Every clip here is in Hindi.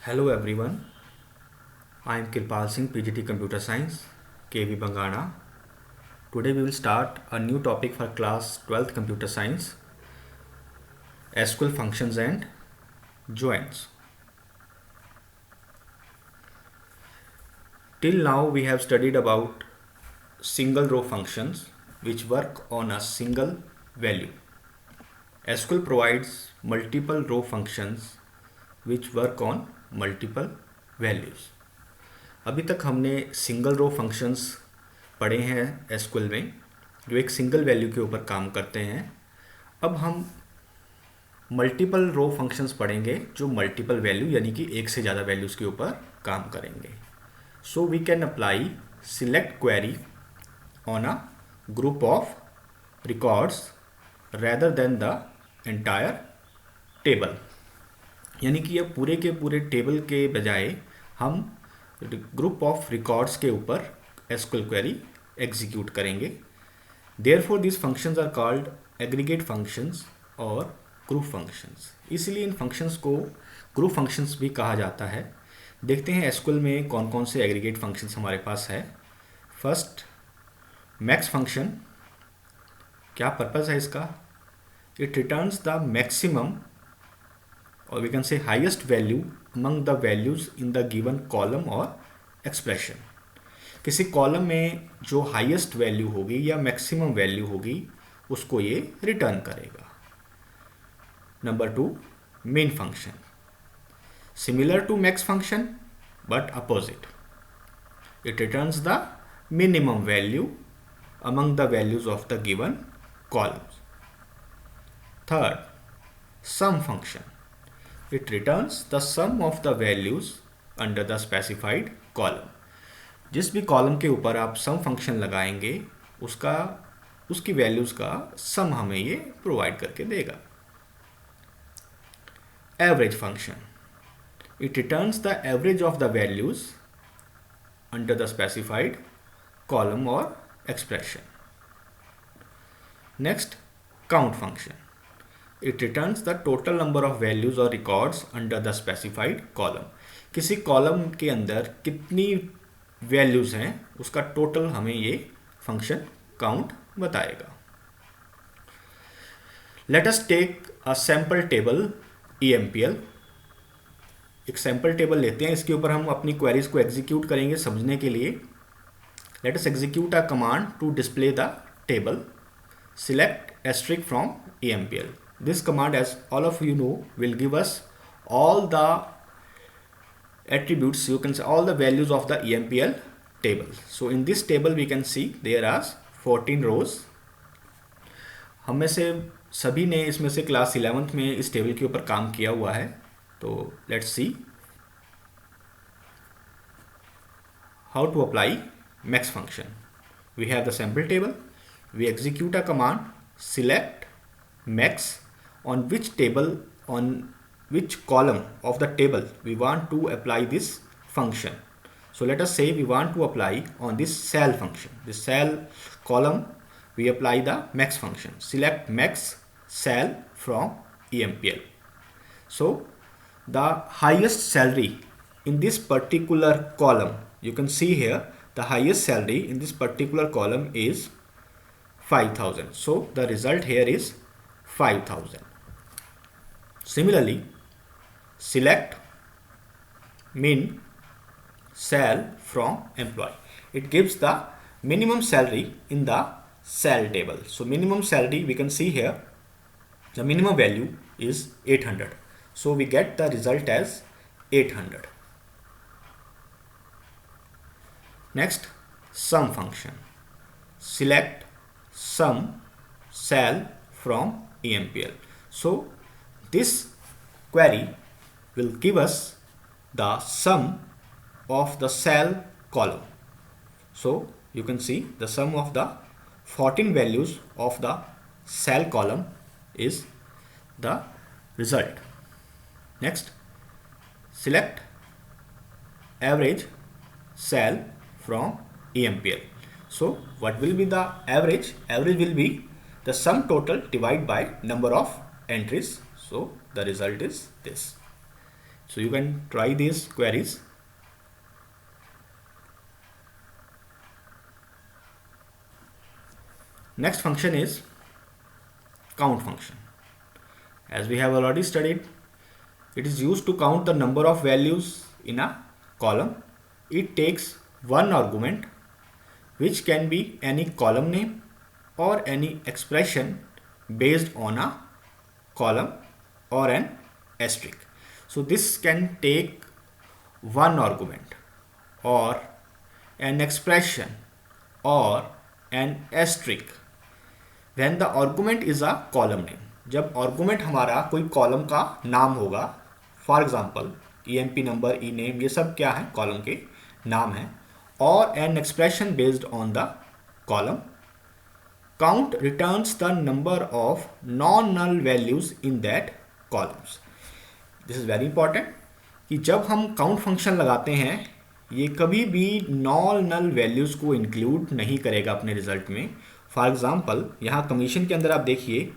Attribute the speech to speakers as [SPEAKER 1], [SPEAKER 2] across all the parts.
[SPEAKER 1] Hello everyone, I am Kirpal Singh, PGT Computer Science, KV Bangana. Today we will start a new topic for class 12th Computer Science, SQL functions and joins. Till now we have studied about single row functions which work on a single value. SQL provides multiple row functions which work on multiple values. अभी तक हमने सिंगल रो फंक्शंस पढ़े हैं एसक्यूएल में जो एक सिंगल वैल्यू के ऊपर काम करते हैं। अब हम मल्टीपल रो फंक्शंस पढ़ेंगे जो मल्टीपल वैल्यू यानी कि एक से ज़्यादा वैल्यूज़ के ऊपर काम करेंगे। So we can apply select query on a group of records rather than the entire table, यानी कि यह पूरे के पूरे टेबल के बजाय हम ग्रुप ऑफ रिकॉर्ड्स के ऊपर एसक्यूएल क्वेरी एग्जीक्यूट करेंगे। Therefore this functions are called aggregate functions और ग्रुप फंक्शंस। इसलिए इन फंक्शंस को ग्रुप फंक्शंस भी कहा जाता है। देखते हैं एसक्यूएल में कौन कौन से एग्रीगेट फंक्शंस हमारे पास है। First, max function. क्या पर्पज़ है इसका? It returns the maximum or we can say highest value among the values in the given column or expression। किसी कॉलम में जो हाईएस्ट वैल्यू होगी या मैक्सिमम वैल्यू होगी उसको ये रिटर्न करेगा। Number 2, min function. Similar to max function but opposite. It returns the minimum value among the values of the given columns। Third, sum function. It returns the sum of the values under the specified column। जिस भी कॉलम के ऊपर आप सम फंक्शन लगाएंगे उसकी वैल्यूज़ का सम हमें ये प्रोवाइड करके देगा। Average function. It returns the average of the values under the specified column और expression. Next, count function. It returns the total number of values और records under the specified column. किसी कॉलम के अंदर कितनी वैल्यूज हैं उसका टोटल हमें ये फंक्शन काउंट बताएगा। Let us take a sample table EMPL। एक सैम्पल टेबल लेते हैं, इसके ऊपर हम अपनी क्वेरीज को एग्जीक्यूट करेंगे समझने के लिए। Let us execute a command to display the table. Select asterisk from EMPL। This command, as all of you know, will give us all the attributes, you can say all the values of the EMPL table। So in this table we can see there are 14 rows। हम में से सभी ने इसमें से क्लास 11th में इस टेबल के ऊपर काम किया हुआ है। तो let's see how to apply max function। We have the sample table, we execute a command select max on which column of the table we want to apply this function। So let us say we want to apply on this cell function, this cell column we apply the max function। Select max cell from EMPL। So the highest salary in this particular column, you can see here the highest salary in this particular column is 5000। so the result here is 5000। Similarly, select min cell from employee। It gives the minimum salary in the cell table। So minimum salary we can see here, the minimum value is 800। So we get the result as 800। Next, sum function। Select sum cell from EMPL। So this query will give us the sum of the cell column। So you can see the sum of the 14 values of the cell column is the result। Next, select average cell from EMPL। So what will be the average? Average will be the sum total divided by number of entries। So the result is this। So you can try these queries. Next function is count function. As we have already studied, it is used to count the number of values in a column. It takes one argument, which can be any column name or any expression based on a column or an asterisk. So this can take one argument or an expression or an asterisk when the argument is a column name. जब argument हमारा कोई column का नाम होगा, for example EMP number, E name, ये सब क्या है, कॉलम के नाम है, और an expression based on the column. Count returns the number of non null values in that columns. This is very important कि जब हम काउंट फंक्शन लगाते हैं, ये कभी भी नॉन नल वैल्यूज को इंक्लूड नहीं करेगा अपने रिजल्ट में. फॉर एग्जाम्पल यहाँ कमीशन के अंदर आप देखिए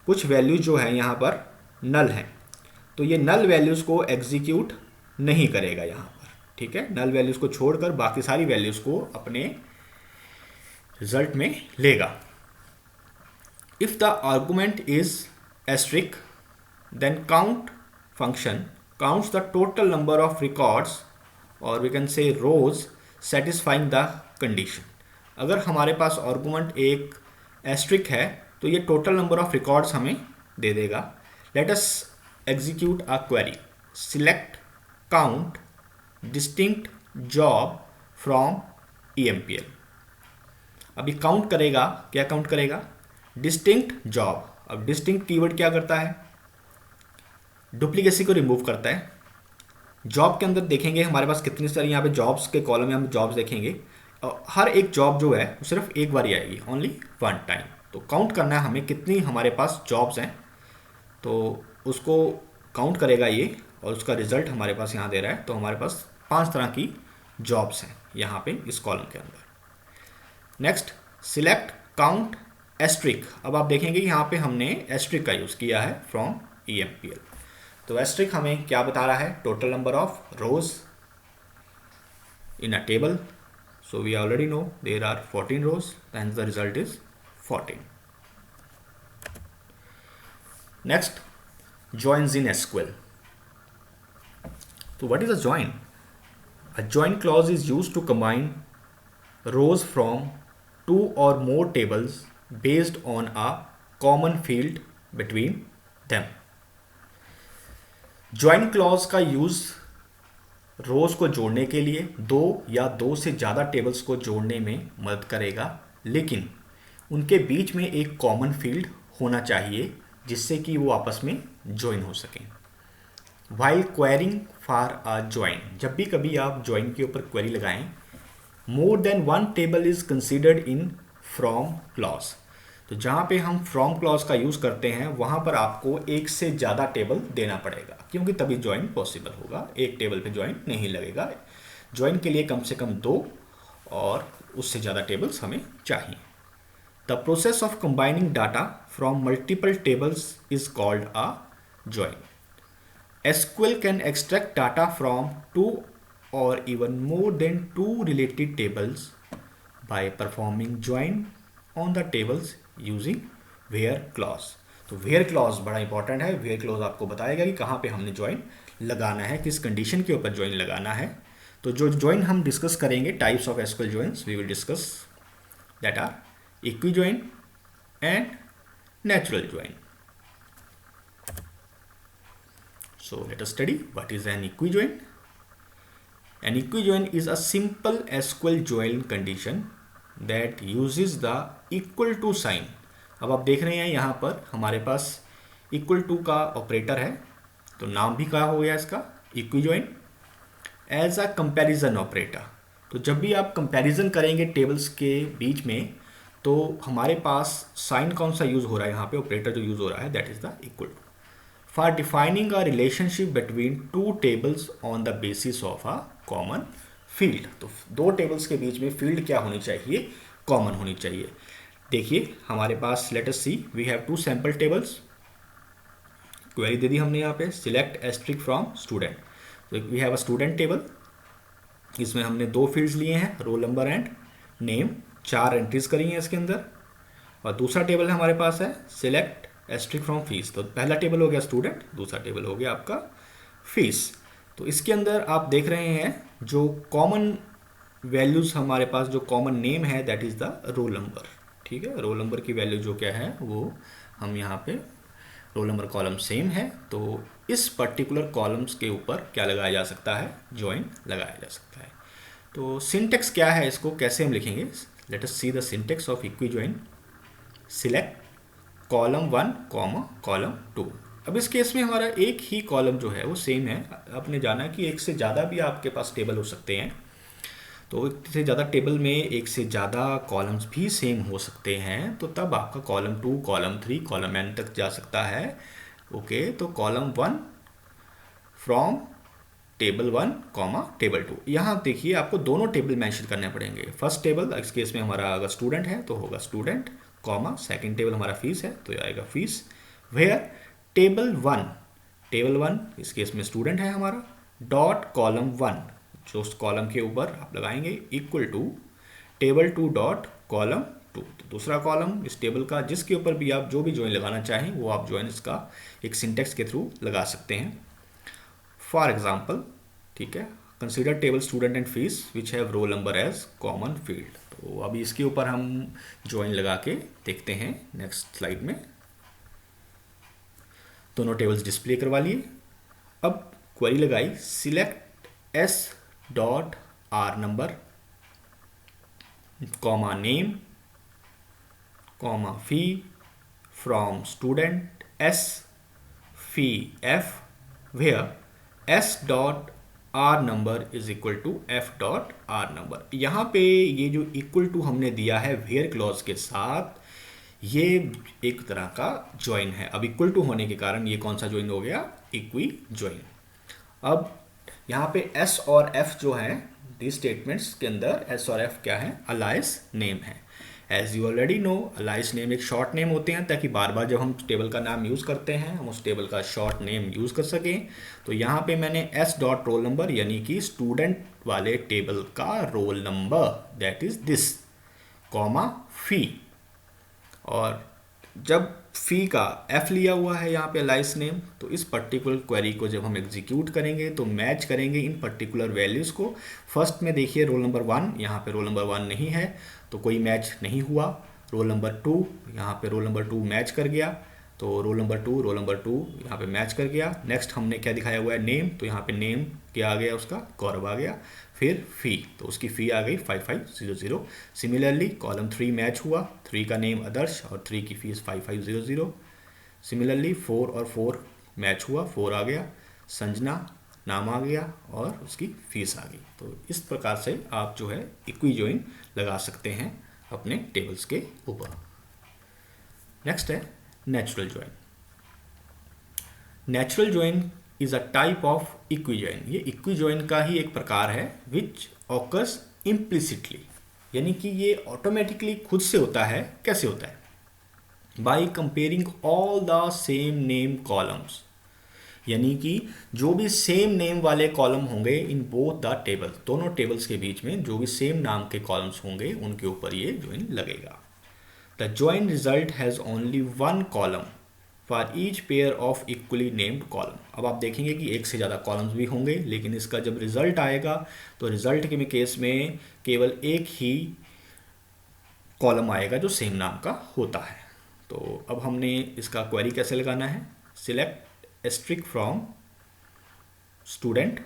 [SPEAKER 1] कुछ वैल्यूज जो है यहाँ पर नल हैं, तो ये नल वैल्यूज़ को एग्जीक्यूट नहीं करेगा यहाँ पर. ठीक है, नल वैल्यूज़ को छोड़कर बाकी सारी वैल्यूज़ को अपने रिजल्ट में लेगा. If the argument is asterisk, then count function counts the total number of records और we can say rows satisfying the condition. अगर हमारे पास आर्गुमेंट एक एस्ट्रिक है तो ये टोटल नंबर ऑफ रिकॉर्ड्स हमें दे देगा. Let us execute a query. Select count distinct job from EMPL. अभी काउंट करेगा, क्या काउंट करेगा, डिस्टिंक्ट जॉब. अब डिस्टिंक्ट कीवर्ड क्या करता है, डुप्लीकेसी को रिमूव करता है. जॉब के अंदर देखेंगे हमारे पास कितनी सारी यहाँ पे जॉब्स के कॉलम में हम जॉब्स देखेंगे, हर एक जॉब जो है वो सिर्फ एक बार ही आएगी, ओनली वन टाइम. तो काउंट करना है हमें कितनी हमारे पास जॉब्स हैं, तो उसको काउंट करेगा ये, और उसका रिजल्ट हमारे पास यहाँ दे रहा है. तो हमारे पास 5 तरह की जॉब्स हैं यहाँ पे इस कॉलम के अंदर. Next, select count asterisk. अब आप देखेंगे यहाँ पे हमने एस्ट्रिक का यूज़ किया है फ्रॉम EMPL. तो एस्ट्रिक हमें क्या बता रहा है, total number of rows in a table. So we already know there are 14 rows, then the result is 14. Next, joins in SQL. So what is a join? A join clause is used to combine rows from 2 or more tables based on a common field between them. join clause का यूज रोज को जोड़ने के लिए, 2 या 2 से ज़्यादा टेबल्स को जोड़ने में मदद करेगा, लेकिन उनके बीच में एक कॉमन फील्ड होना चाहिए जिससे कि वो आपस में ज्वाइन हो सकें. While quarrying for a join, जब भी कभी आप ज्वाइन के ऊपर क्वेरी लगाएं, more than one table is considered in from clause. तो जहाँ पे हम फ्रॉम क्लॉज का यूज़ करते हैं वहाँ पर आपको एक से ज़्यादा टेबल देना पड़ेगा, क्योंकि तभी ज्वाइन पॉसिबल होगा. एक टेबल पे ज्वाइन नहीं लगेगा. ज्वाइन के लिए कम से कम 2 और उससे ज़्यादा टेबल्स हमें चाहिए. The process of combining data from multiple tables is called a join. SQL can extract data from 2 or even more than 2 related tables by performing join on the tables using where clause. तो where clause बड़ा इंपॉर्टेंट है. where clause आपको बताएगा कि कहाँ पे हमने join लगाना है, किस कंडीशन के ऊपर join लगाना है. तो जो join हम डिस्कस करेंगे, types of SQL joins we will discuss that are equi-join and natural join. So let us study what is an equi-join. An equi-join is a simple SQL join condition that uses the equal to sign. अब आप देख रहे हैं यहाँ पर हमारे पास equal to का ऑपरेटर है, तो नाम भी क्या हो गया इसका, equi-join as a comparison operator. तो जब भी आप कंपैरिजन करेंगे टेबल्स के बीच में, तो हमारे पास साइन कौन सा यूज़ हो रहा है यहाँ पे, ऑपरेटर जो यूज़ हो रहा है, that is the equal to. For defining a relationship between 2 tables on the basis of a common field. तो 2 टेबल्स के बीच में फील्ड क्या होनी चाहिए, कॉमन होनी चाहिए. देखिए हमारे पास let us see, we have 2 sample tables. Query दे दी हमने यहाँ पे, सिलेक्ट एस्ट्रिक फ्रॉम स्टूडेंट। तो we have a student table, इसमें हमने 2 फील्ड्स लिए हैं, roll number and name, 4 entries करी हैं इसके अंदर। और दूसरा टेबल हमारे पास है सिलेक्ट एस्ट्रिक फ्रॉम फीस। तो पहला टेबल हो गया स्टूडेंट, दूसरा टेबल हो गया आपका फीस। तो इसके अंदर आप देख रहे हैं जो कॉमन वैल्यूज़ हमारे पास, जो कॉमन नेम है that is the roll number. ठीक है, रोल नंबर की वैल्यू जो क्या है वो हम यहाँ पे, रोल नंबर कॉलम सेम है, तो इस पर्टिकुलर कॉलम्स के ऊपर क्या लगाया जा सकता है, ज्वाइन लगाया जा सकता है। तो सिंटेक्स क्या है, इसको कैसे हम लिखेंगे, let us see the syntax of equi join. Select column 1 column 2। अब इस केस में हमारा एक ही कॉलम जो है वो सेम है। आपने जाना कि एक से ज़्यादा भी आपके पास टेबल हो सकते हैं, तो एक से ज़्यादा टेबल में एक से ज़्यादा कॉलम्स भी सेम हो सकते हैं, तो तब आपका कॉलम 2 कॉलम 3 कॉलम n तक जा सकता है। ओके, तो कॉलम 1 फ्रॉम टेबल 1 टेबल 2। यहाँ देखिए आपको दोनों टेबल मेंशन करने पड़ेंगे। फर्स्ट टेबल इस केस में हमारा अगर स्टूडेंट है तो होगा स्टूडेंट, सेकंड टेबल हमारा फीस है तो आएगा फीस। वेयर टेबल 1 इस केस में स्टूडेंट है हमारा, डॉट कॉलम 1 जो उस कॉलम के ऊपर आप लगाएंगे equal to table 2 dot column 2। तो दूसरा कॉलम इस टेबल का जिसके ऊपर भी आप जो भी ज्वाइन लगाना चाहें वो आप ज्वाइन इसका एक सिंटेक्स के थ्रू लगा सकते हैं। फॉर एग्जाम्पल, ठीक है, consider table student and fees which have roll number as common field. तो अभी इसके ऊपर हम ज्वाइन लगा के देखते हैं नेक्स्ट स्लाइड में। दोनों टेबल्स डिस्प्ले करवा लिए। अब क्वेरी लगाई, select S dot R number comma name comma fee from student S fee F, where S dot R number is equal to F dot R number. यहाँ पे ये जो इक्वल टू हमने दिया है वेयर क्लॉज के साथ, ये एक तरह का ज्वाइन है। अब इक्वल टू होने के कारण ये कौन सा ज्वाइन हो गया, इक्वी ज्वाइन। अब यहाँ पे एस और एफ जो है, दिस स्टेटमेंट्स के अंदर एस और एफ क्या है, अलाइस नेम है। As you already know, alias name एक शॉर्ट नेम होते हैं ताकि बार बार जब हम टेबल का नाम यूज़ करते हैं हम उस टेबल का शॉर्ट नेम यूज़ कर सकें। तो यहाँ पे मैंने एस डॉट रोल नंबर यानी कि स्टूडेंट वाले टेबल का roll number that is this comma fee, और जब फी का एफ लिया हुआ है यहाँ पे अलाइस नेम, तो इस पर्टिकुलर क्वेरी को जब हम एग्जीक्यूट करेंगे तो मैच करेंगे इन पर्टिकुलर वैल्यूज़ को। फर्स्ट में देखिए रोल नंबर 1, यहाँ पे रोल नंबर 1 नहीं है तो कोई मैच नहीं हुआ। रोल नंबर 2, यहाँ पे रोल नंबर 2 मैच कर गया, तो रोल नंबर 2 यहाँ पे मैच कर गया। नेक्स्ट हमने क्या दिखाया हुआ है, नेम, तो यहाँ पे नेम क्या आ गया, उसका गौरव आ गया। फिर फ़ी, तो उसकी फ़ी आ गई 5500। सिमिलरली कॉलम 3 मैच हुआ, 3 का नेम आदर्श और 3 की फीस 5500। सिमिलरली 4 और 4 मैच हुआ, 4 आ गया, संजना नाम आ गया और उसकी फीस आ गई। तो इस प्रकार से आप जो है इक्वी ज्वाइन लगा सकते हैं अपने टेबल्स के ऊपर। नेक्स्ट है natural join. Natural join is a type of equi join. ये इक्वी ज्वाइन का ही एक प्रकार है विच ऑकर्स इम्प्लिसिटली, यानी कि ये ऑटोमेटिकली खुद से होता है। कैसे होता है, by comparing all the same name columns, यानी कि जो भी सेम नेम वाले कॉलम होंगे इन बोथ द टेबल, दोनों टेबल्स के बीच में जो भी सेम नाम के कॉलम्स होंगे उनके ऊपर ये ज्वाइन लगेगा। The join result has only one column for each pair of equally named column. अब आप देखेंगे कि एक से ज़्यादा कॉलम्स भी होंगे, लेकिन इसका जब रिजल्ट आएगा तो रिजल्ट के केस में केवल एक ही कॉलम आएगा जो सेम नाम का होता है। तो अब हमने इसका क्वेरी कैसे लगाना है, select asterisk from student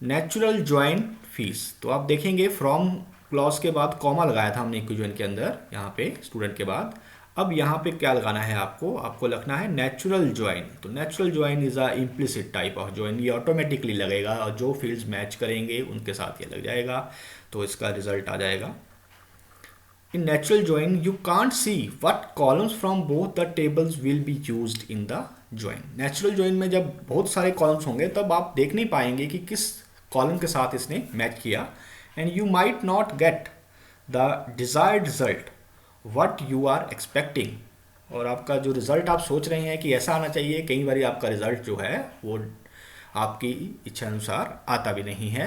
[SPEAKER 1] natural join fees. तो आप देखेंगे फ्रॉम क्लॉज के बाद कॉमा लगाया था हमने इक्वी ज्वाइन के अंदर, यहाँ पे स्टूडेंट के बाद। अब यहाँ पे क्या लगाना है, आपको लगना है नेचुरल ज्वाइन। तो natural join is a implicit type of join, ये ऑटोमेटिकली लगेगा और जो फील्ड्स मैच करेंगे उनके साथ ये लग जाएगा, तो इसका रिजल्ट आ जाएगा। In natural join, you can't see what columns from both the tables will be used in the join. Natural join में जब बहुत सारे columns होंगे तब आप देख नहीं पाएंगे कि किस column के साथ इसने मैच किया, and you might not get the desired result what you are expecting और आपका जो रिज़ल्ट आप सोच रहे हैं कि ऐसा आना चाहिए, कई बार आपका रिज़ल्ट जो है वो आपकी इच्छा अनुसार आता भी नहीं है,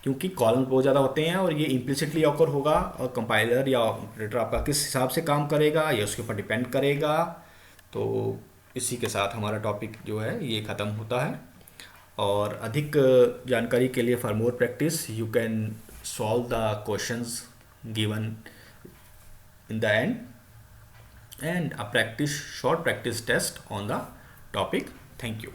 [SPEAKER 1] क्योंकि कॉलम बहुत ज़्यादा होते हैं और ये इम्प्लिसिटली ऑकर होगा, और कंपाइलर या ऑपरेटर आपका किस हिसाब से काम करेगा ये उसके ऊपर डिपेंड करेगा। तो इसी के साथ हमारा टॉपिक जो है ये ख़त्म होता है। और अधिक जानकारी के लिए, for more practice, you can solve the questions given in the end, and a practice short practice test on the topic. Thank you.